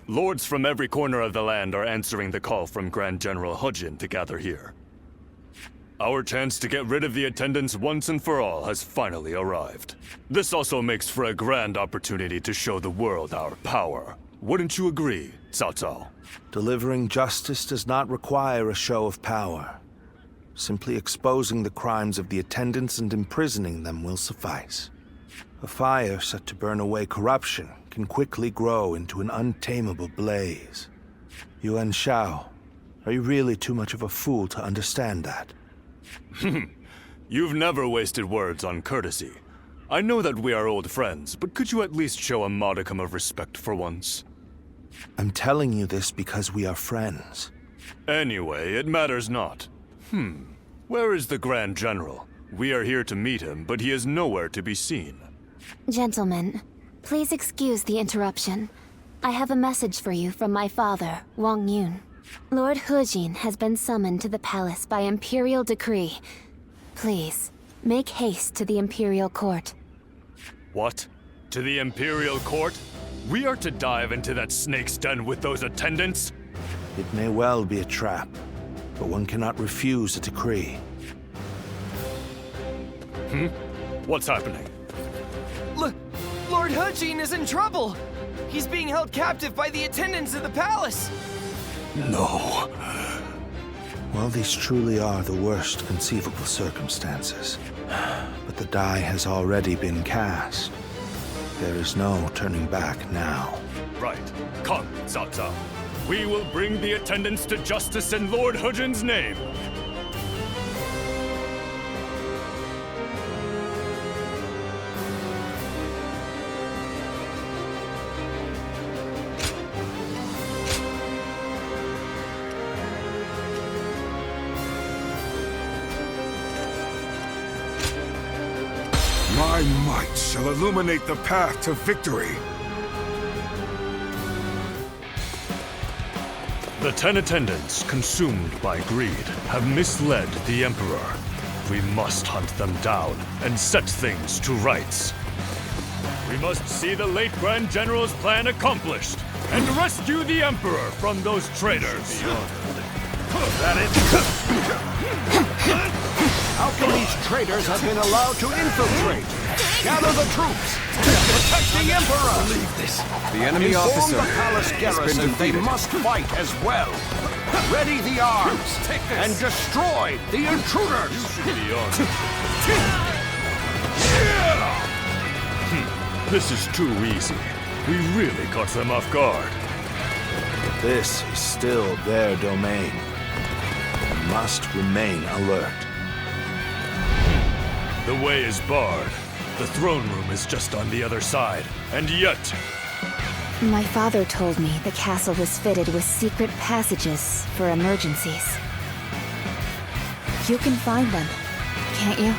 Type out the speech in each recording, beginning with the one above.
Lords from every corner of the land are answering the call from Grand General Hujin to gather here. Our chance to get rid of the Attendants once and for all has finally arrived. This also makes for a grand opportunity to show the world our power. Wouldn't you agree, Cao Cao? Delivering justice does not require a show of power. Simply exposing the crimes of the Attendants and imprisoning them will suffice. A fire set to burn away corruption can quickly grow into an untamable blaze. Yuan Shao, are you really too much of a fool to understand that? You've never wasted words on courtesy. I know that we are old friends, but could you at least show a modicum of respect for once? I'm telling you this because we are friends. Anyway, it matters not. Where is the Grand General? We are here to meet him, but he is nowhere to be seen. Gentlemen, please excuse the interruption. I have a message for you from my father, Wang Yun. Lord Hujin has been summoned to the palace by imperial decree. Please, make haste to the imperial court. What? To the Imperial Court? We are to dive into that snake's den with those attendants? It may well be a trap, but one cannot refuse a decree. What's happening? Lord Hujin is in trouble! He's being held captive by the attendants of the palace! No. Well, these truly are the worst conceivable circumstances. But the die has already been cast. There is no turning back now. Right. Come, Cao Cao. We will bring the attendants to justice in Lord Hujin's name. My might shall illuminate the path to victory. The 10 attendants, consumed by greed, have misled the Emperor. We must hunt them down and set things to rights. We must see the late Grand General's plan accomplished and rescue the Emperor from those traitors. How can these traitors have been allowed to infiltrate? Gather the troops! Protect the Emperor! The enemy Inform officer the palace has been garrison they defeated. must fight as well. Ready the arms and destroy the intruders! This is too easy. We really caught them off guard. This is still their domain. We must remain alert. The way is barred. The throne room is just on the other side. And yet... My father told me the castle was fitted with secret passages for emergencies. You can find them, can't you?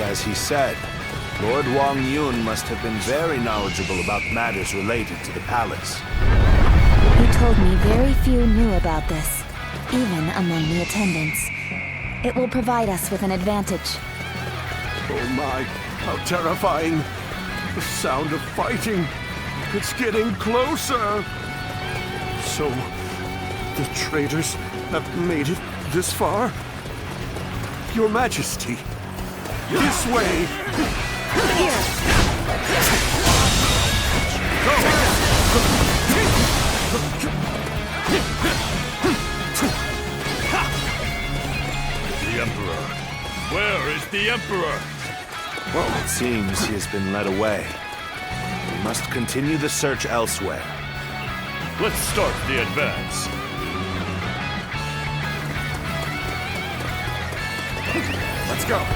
As he said, Lord Wang Yun must have been very knowledgeable about matters related to the palace. He told me very few knew about this, even among the attendants. It will provide us with an advantage. Oh my, how terrifying! The sound of fighting! It's getting closer! So, the traitors have made it this far? Your Majesty! This way! Here! The Emperor. Where is the Emperor? Well, it seems he has been led away. We must continue the search elsewhere. Let's start the advance. Let's go.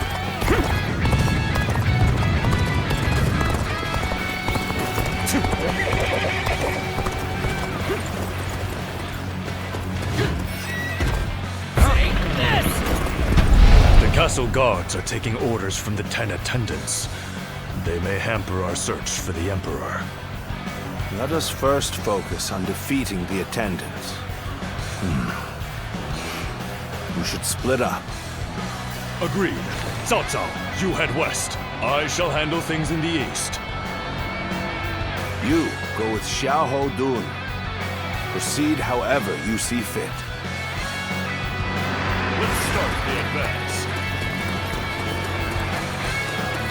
The castle guards are taking orders from the 10 attendants. They may hamper our search for the Emperor. Let us first focus on defeating the attendants. We should split up. Agreed. Cao Cao, you head west. I shall handle things in the east. You go with Xiahou Dun. Proceed however you see fit. Let's start the advance.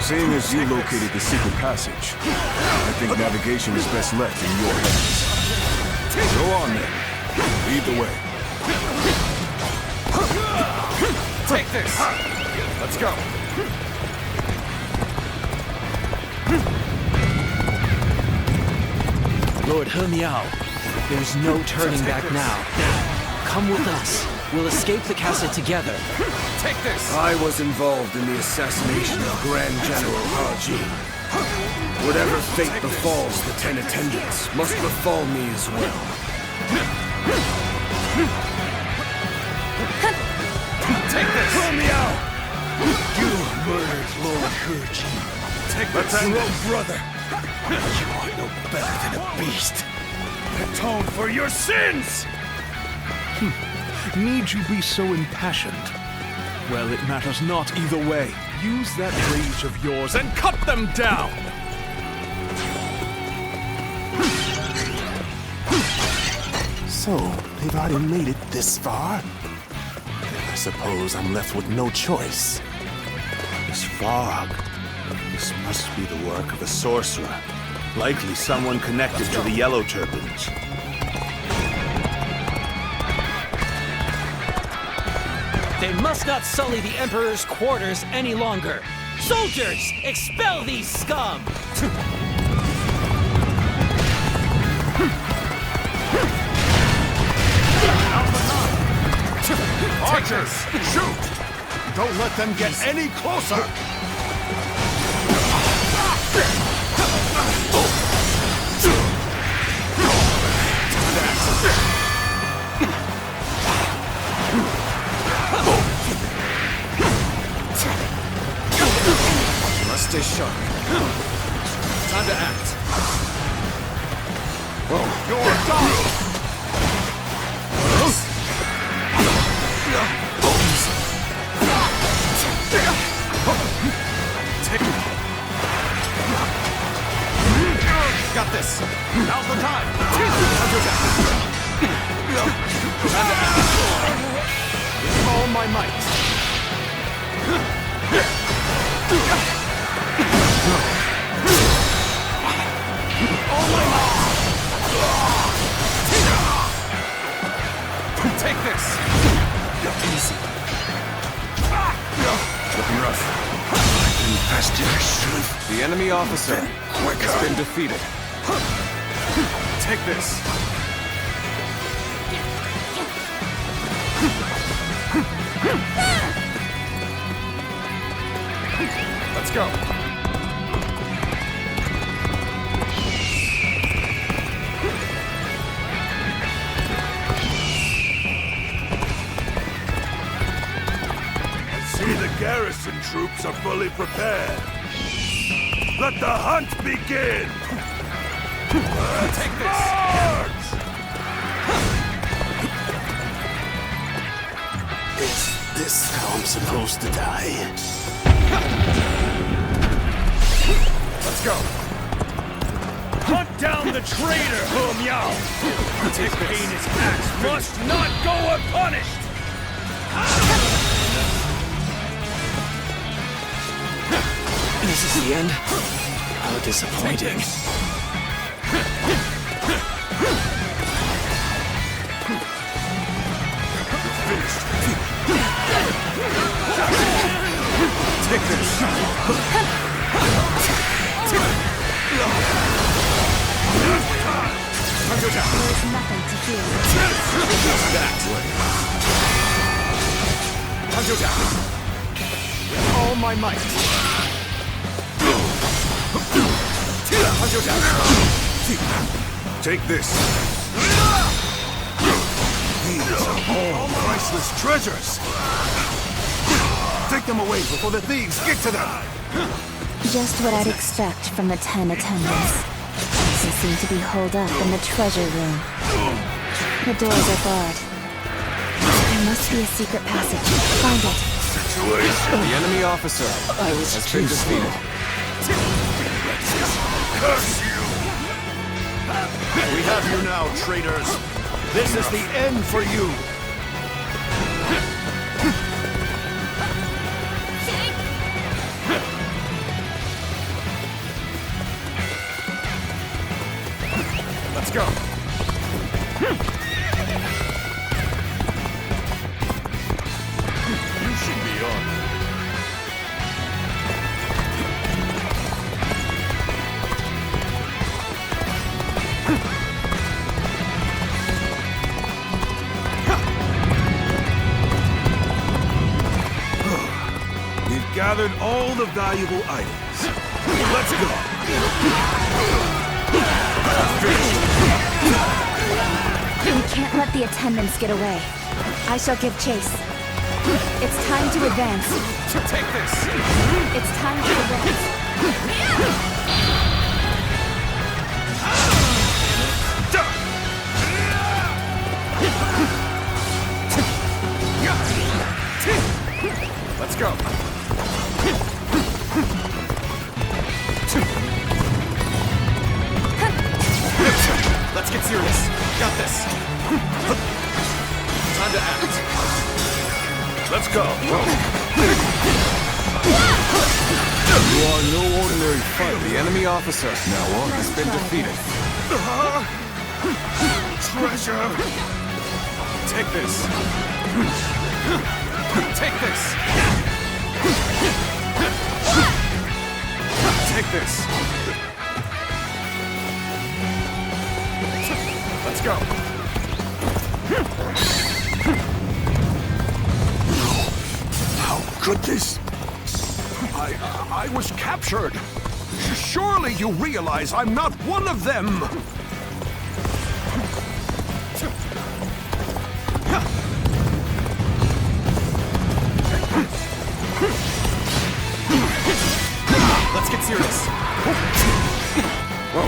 Seeing as you located the secret passage, I think navigation is best left in your hands. Go on then. Lead the way. Take this! Let's go! Lord He Miao, there's no turning back now. Come with us. We'll escape the castle together. Take this! I was involved in the assassination of Grand General Haji. Whatever fate befalls the 10 attendants must befall me as well. Take this! He Miao! You murdered Lord Haji. Take this! That's your own brother. You are no better than a beast. Atone for your sins! Need you be so impassioned? Well, it matters not either way. Use that rage of yours and cut them down! So, they've already made it this far? I suppose I'm left with no choice. This fog. This must be the work of a sorcerer. Likely someone connected to the Yellow Turbans. They must not sully the Emperor's quarters any longer. Soldiers, expel these scum! Archers, shoot! Don't let them get any closer! Let's stay sharp. Time to act. You're done! Got this. Now's the time. Time to attack. With all my might. All my might. Take this. Easy. Looking rough. The enemy officer has been defeated. Take this. Let's go. I see the garrison troops are fully prepared. Let the hunt begin! Take this. March! Is this how I'm supposed to die? Let's go. Hunt down the traitor, He Miao! His heinous acts must not go unpunished! This is the end? How disappointing. Take this! There's nothing to fear. With all my might. Take this. These are all priceless treasures. Take them away before the thieves get to them. Just what I'd expect from the 10 attendants. passes seem to be holed up in the treasure room. The doors are barred. There must be a secret passage. Find it. The enemy officer has been defeated. Curse you! We have you now, traitors. This is the end for you. Let's go. You should be on. We've gathered all the valuable items. Let's go. We can't let the attendants get away. I shall give chase. It's time to advance. Take this. It's time to advance. Let's go. Let's get serious. Got this. Time to act. Let's go. You are no ordinary fighter. The enemy officer has been defeated. Treasure. Take this. Take this. Take this. Let's go. How could this? I was captured. Surely you realize I'm not one of them. Let's get serious. Whoa.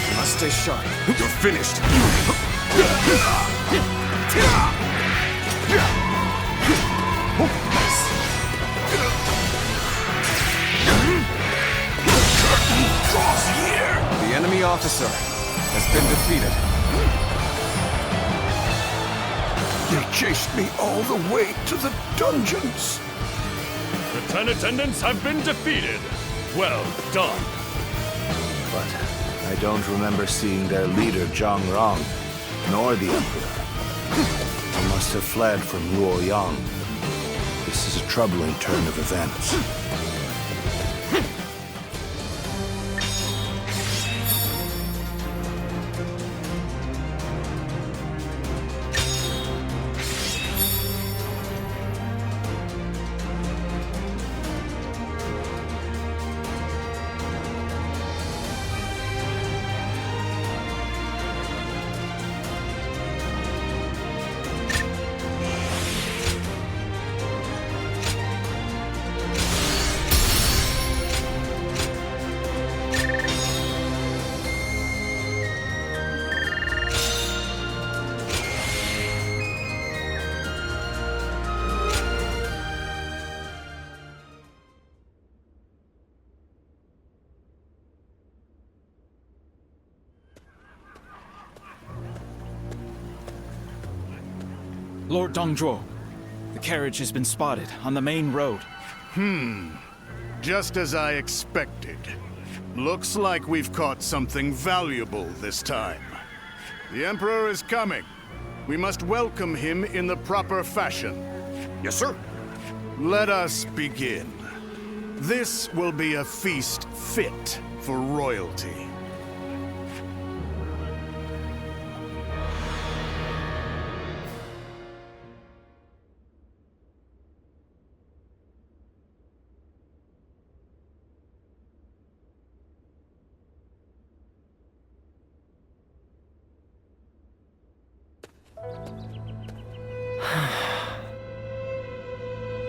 You must stay sharp. You're finished. Cross here. The enemy officer has been defeated. They chased me all the way to the dungeons. The 10 attendants have been defeated. Well done. But I don't remember seeing their leader, Zhang Rong, nor the Emperor. They must have fled from Luoyang. This is a troubling turn of events. Lord Dongzhuo, the carriage has been spotted on the main road. Just as I expected. Looks like we've caught something valuable this time. The Emperor is coming. We must welcome him in the proper fashion. Yes, sir. Let us begin. This will be a feast fit for royalty.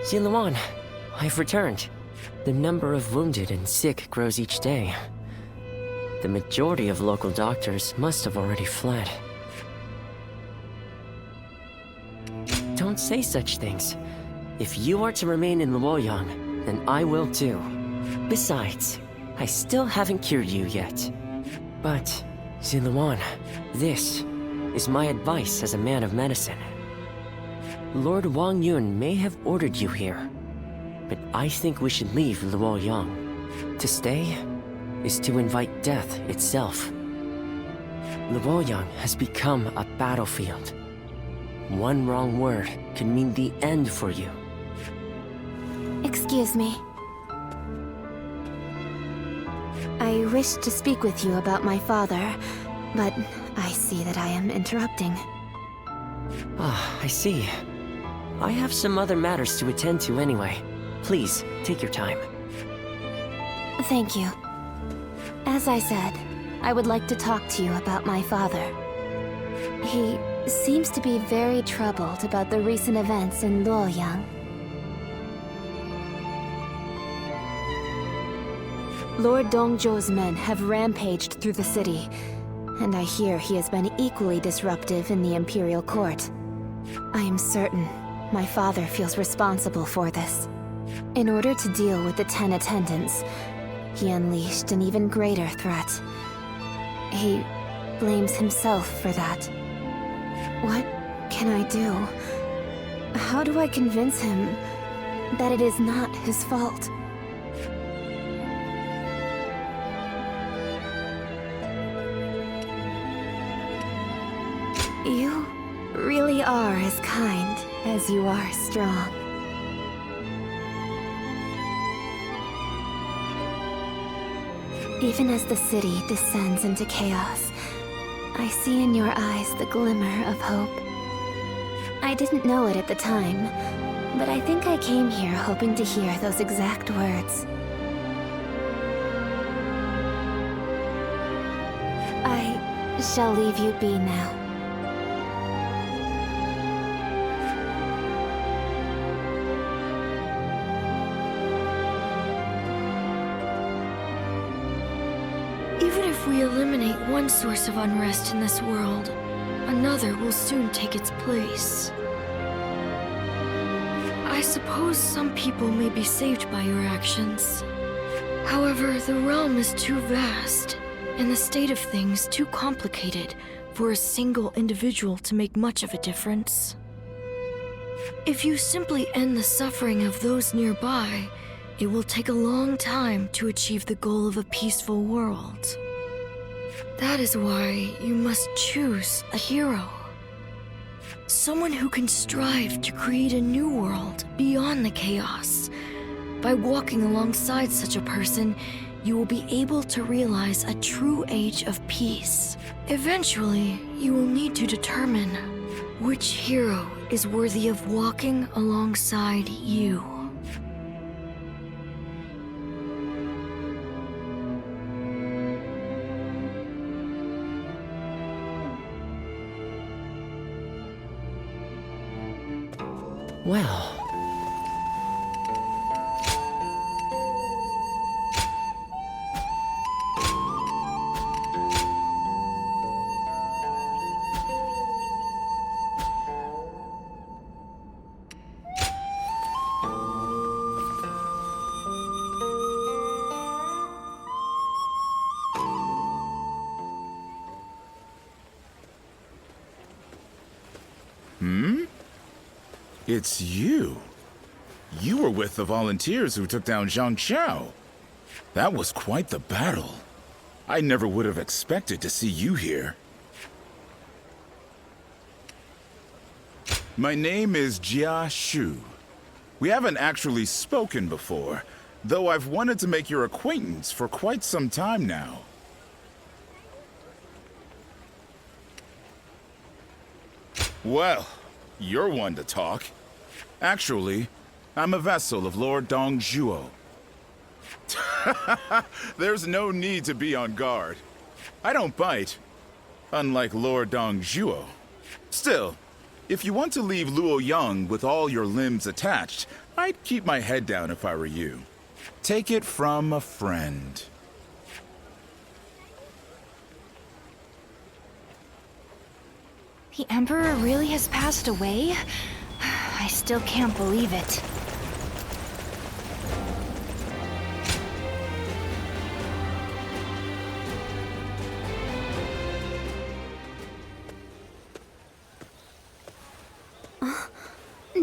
Ziluan, I've returned. The number of wounded and sick grows each day. The majority of local doctors must have already fled. Don't say such things. If you are to remain in Luoyang, then I will too. Besides, I still haven't cured you yet. But, Ziluan, this is my advice as a man of medicine. Lord Wang Yun may have ordered you here, but I think we should leave Luoyang. To stay is to invite death itself. Luoyang has become a battlefield. One wrong word could mean the end for you. Excuse me. I wish to speak with you about my father, but I see that I am interrupting. Ah, I see. I have some other matters to attend to anyway. Please, take your time. Thank you. As I said, I would like to talk to you about my father. He seems to be very troubled about the recent events in Luoyang. Lord Dongzhou's men have rampaged through the city, and I hear he has been equally disruptive in the Imperial Court. I am certain my father feels responsible for this. In order to deal with the 10 attendants, he unleashed an even greater threat. He blames himself for that. What can I do? How do I convince him that it is not his fault? You really are as kind as you are strong. Even as the city descends into chaos, I see in your eyes the glimmer of hope. I didn't know it at the time, but I think I came here hoping to hear those exact words. I shall leave you be now. Even if we eliminate one source of unrest in this world, another will soon take its place. I suppose some people may be saved by your actions. However, the realm is too vast, and the state of things too complicated for a single individual to make much of a difference. If you simply end the suffering of those nearby, it will take a long time to achieve the goal of a peaceful world. That is why you must choose a hero. Someone who can strive to create a new world beyond the chaos. By walking alongside such a person, you will be able to realize a true age of peace. Eventually, you will need to determine which hero is worthy of walking alongside you. Well... It's you. You were with the volunteers who took down Zhang Xiao. That was quite the battle. I never would have expected to see you here. My name is Jia Shu. We haven't actually spoken before, though I've wanted to make your acquaintance for quite some time now. Well, you're one to talk. Actually, I'm a vessel of Lord Dongzhuo. There's no need to be on guard. I don't bite, unlike Lord Dongzhuo. Still, if you want to leave Luoyang with all your limbs attached, I'd keep my head down if I were you. Take it from a friend. The Emperor really has passed away? I still can't believe it.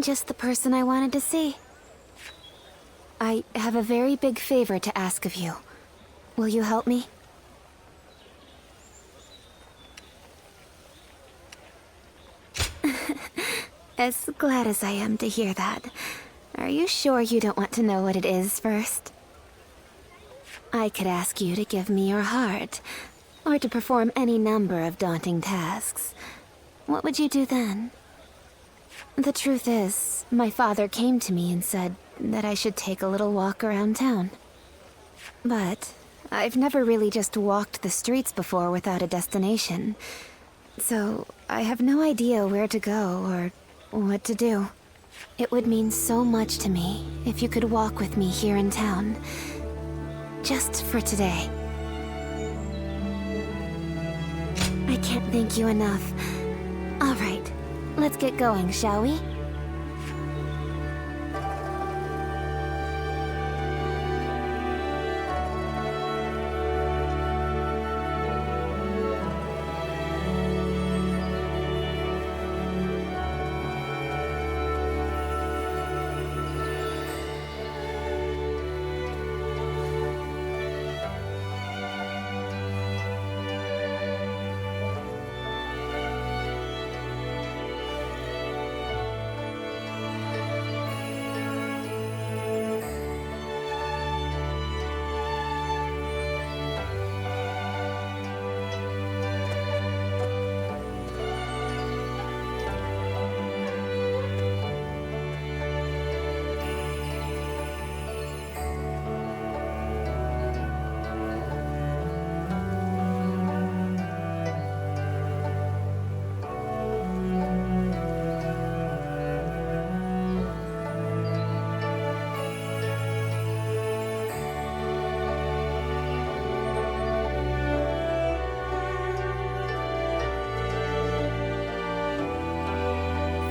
Just the person I wanted to see. I have a very big favor to ask of you. Will you help me? As glad as I am to hear that. Are you sure you don't want to know what it is first? I could ask you to give me your heart, or to perform any number of daunting tasks. What would you do then? The truth is, my father came to me and said that I should take a little walk around town. But I've never really just walked the streets before without a destination. So I have no idea where to go or what to do. It would mean so much to me if you could walk with me here in town. Just for today. I can't thank you enough. All right. Let's get going, shall we?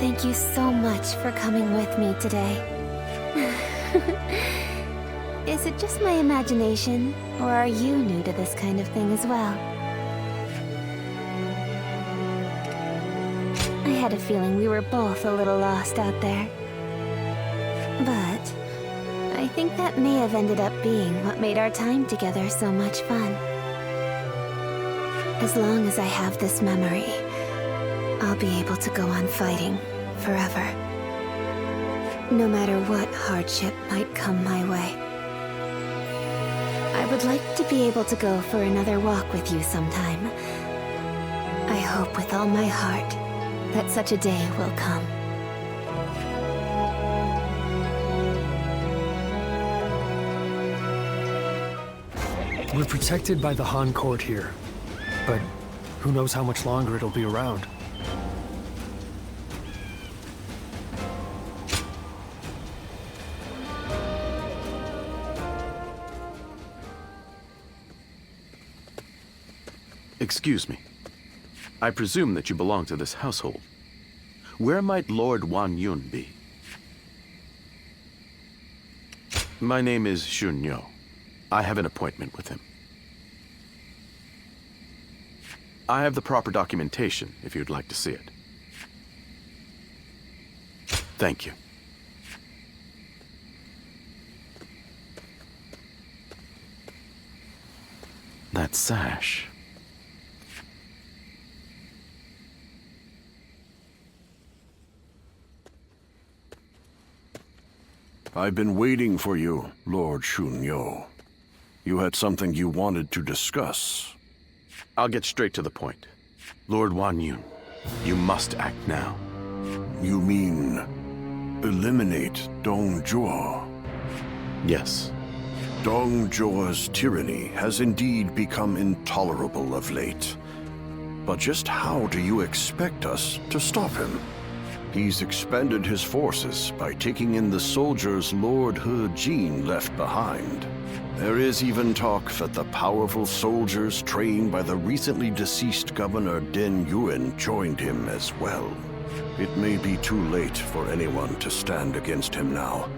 Thank you so much for coming with me today. Is it just my imagination, or are you new to this kind of thing as well? I had a feeling we were both a little lost out there. But I think that may have ended up being what made our time together so much fun. As long as I have this memory, I'll be able to go on fighting forever. No matter what hardship might come my way. I would like to be able to go for another walk with you sometime. I hope with all my heart that such a day will come. We're protected by the Han court here, but who knows how much longer it'll be around. Excuse me. I presume that you belong to this household. Where might Lord Wan Yun be? My name is Shunyo. I have an appointment with him. I have the proper documentation if you'd like to see it. Thank you. That sash. I've been waiting for you, Lord Shunyo. You had something you wanted to discuss. I'll get straight to the point. Lord Wan Yun, you must act now. You mean eliminate Dong Zhuhe? Yes. Dong Zhuhe's tyranny has indeed become intolerable of late. But just how do you expect us to stop him? He's expanded his forces by taking in the soldiers Lord He Jin left behind. There is even talk that the powerful soldiers trained by the recently deceased Governor Den Yuan joined him as well. It may be too late for anyone to stand against him now.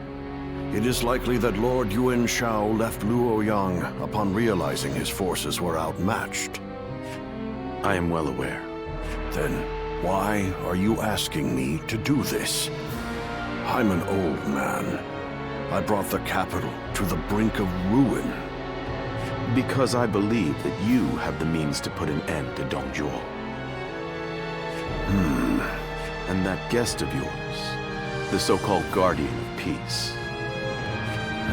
It is likely that Lord Yuan Shao left Luoyang upon realizing his forces were outmatched. I am well aware. Then why are you asking me to do this? I'm an old man. I brought the capital to the brink of ruin. Because I believe that you have the means to put an end to Dongzhuo. And that guest of yours, the so-called Guardian of Peace.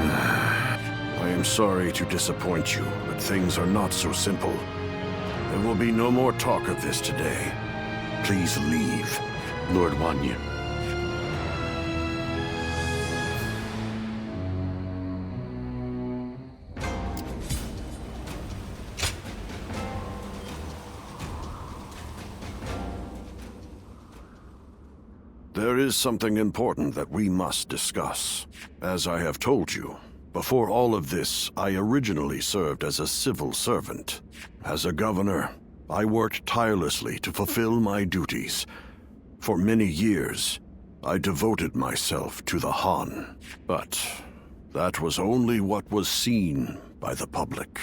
I am sorry to disappoint you, but things are not so simple. There will be no more talk of this today. Please leave. Lord Wanyun. There is something important that we must discuss. As I have told you, before all of this, I originally served as a civil servant. As a governor, I worked tirelessly to fulfill my duties. For many years, I devoted myself to the Han. But that was only what was seen by the public.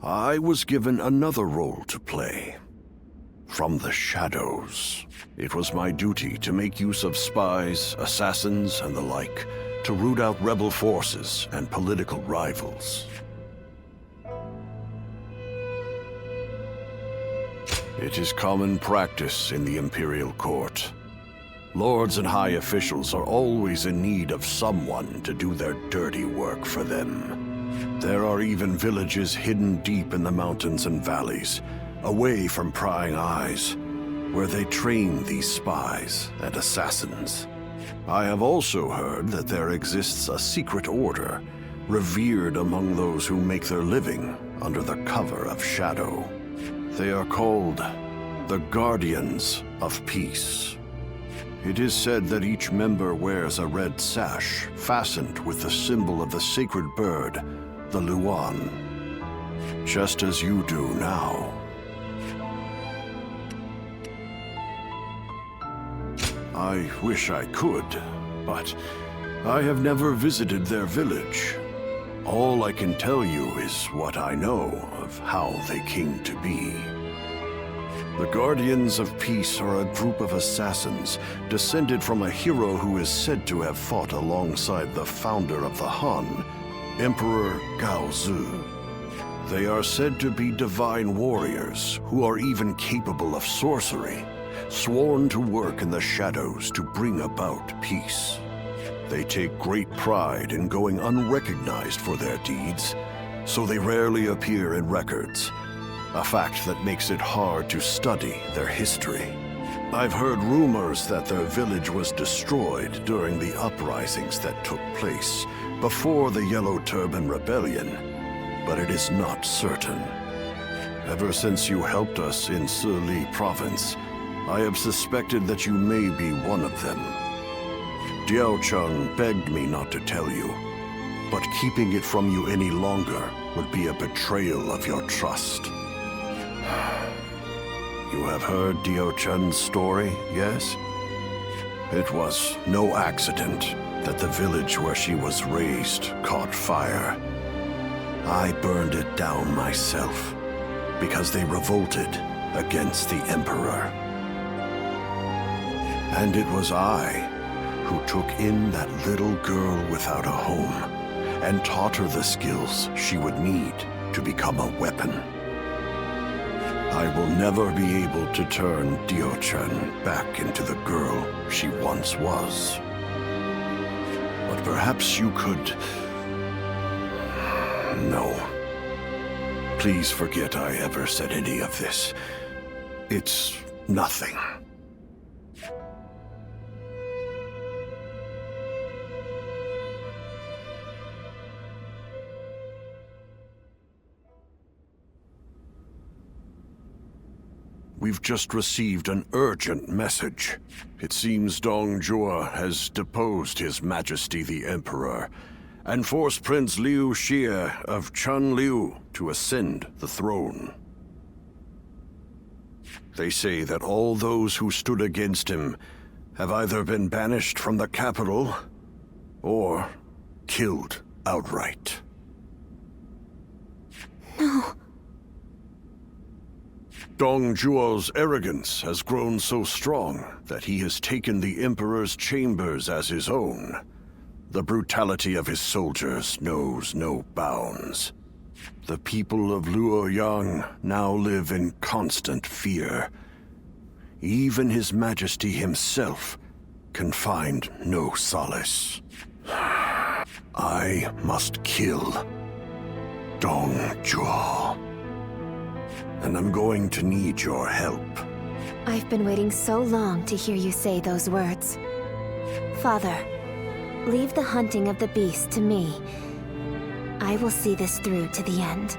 I was given another role to play. From the shadows. It was my duty to make use of spies, assassins, and the like, to root out rebel forces and political rivals. It is common practice in the Imperial Court. Lords and high officials are always in need of someone to do their dirty work for them. There are even villages hidden deep in the mountains and valleys, away from prying eyes, where they train these spies and assassins. I have also heard that there exists a secret order, revered among those who make their living under the cover of shadow. They are called the Guardians of Peace. It is said that each member wears a red sash fastened with the symbol of the sacred bird, the Luan, just as you do now. I wish I could, but I have never visited their village. All I can tell you is what I know of how they came to be. The Guardians of Peace are a group of assassins descended from a hero who is said to have fought alongside the founder of the Han, Emperor Gaozu. They are said to be divine warriors who are even capable of sorcery, sworn to work in the shadows to bring about peace. They take great pride in going unrecognized for their deeds, so they rarely appear in records, a fact that makes it hard to study their history. I've heard rumors that their village was destroyed during the uprisings that took place before the Yellow Turban Rebellion, but it is not certain. Ever since you helped us in Sili Province, I have suspected that you may be one of them. Diaochan begged me not to tell you, but keeping it from you any longer would be a betrayal of your trust. You have heard Diaochan's story, yes? It was no accident that the village where she was raised caught fire. I burned it down myself, because they revolted against the Emperor. And it was I who took in that little girl without a home and taught her the skills she would need to become a weapon. I will never be able to turn Diaochan back into the girl she once was. But perhaps you could... No. Please forget I ever said any of this. It's nothing. we've just received an urgent message. It seems Dong Zhuhe has deposed His Majesty the Emperor and forced Prince Liu Xie of Chunliu to ascend the throne. They say that all those who stood against him have either been banished from the capital or killed outright. No. Dong Zhuo's arrogance has grown so strong that he has taken the Emperor's chambers as his own. The brutality of his soldiers knows no bounds. The people of Luoyang now live in constant fear. Even His Majesty himself can find no solace. I must kill Dong Zhuo. And I'm going to need your help. I've been waiting so long to hear you say those words. Father, leave the hunting of the beast to me. I will see this through to the end.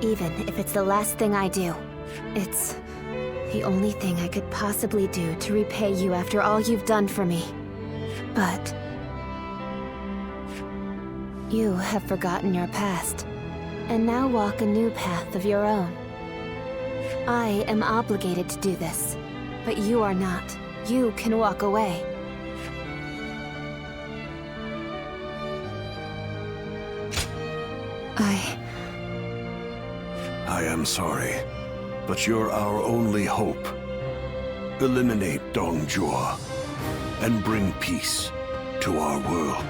Even if it's the last thing I do. It's the only thing I could possibly do to repay you after all you've done for me. But you have forgotten your past, and now walk a new path of your own. I am obligated to do this, but you are not. You can walk away. I am sorry, but you're our only hope. Eliminate Dong Zhuhe and bring peace to our world.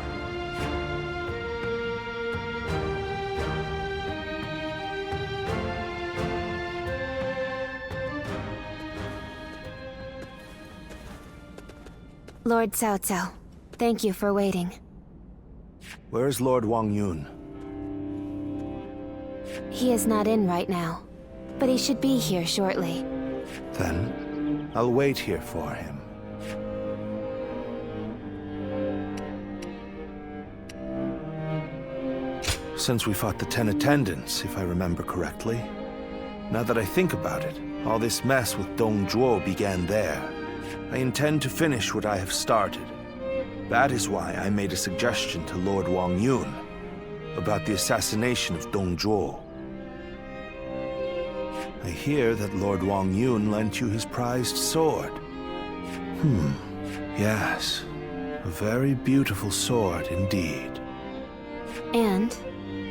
Lord Cao Cao, thank you for waiting. Where is Lord Wang Yun? He is not in right now, but he should be here shortly. Then, I'll wait here for him. Since we fought the 10 Attendants, if I remember correctly. Now that I think about it, all this mess with Dong Zhuo began there. I intend to finish what I have started. That is why I made a suggestion to Lord Wang Yun about the assassination of Dong Zhuo. I hear that Lord Wang Yun lent you his prized sword. Yes, a very beautiful sword indeed. And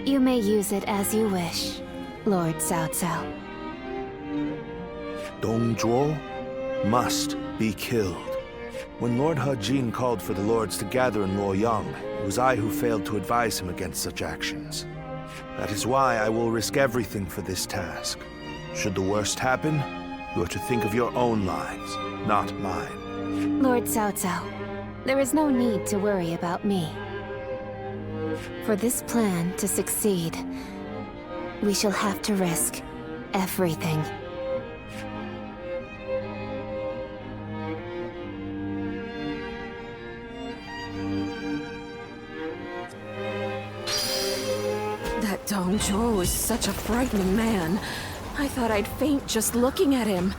you may use it as you wish, Lord Cao Cao. Dong Zhuo must be killed. When Lord He Jin called for the lords to gather in Luoyang, it was I who failed to advise him against such actions. That is why I will risk everything for this task. Should the worst happen, you are to think of your own lives, not mine. Lord Cao Cao, there is no need to worry about me. For this plan to succeed, we shall have to risk everything. That Dong Zhuo is such a frightening man. I thought I'd faint just looking at him.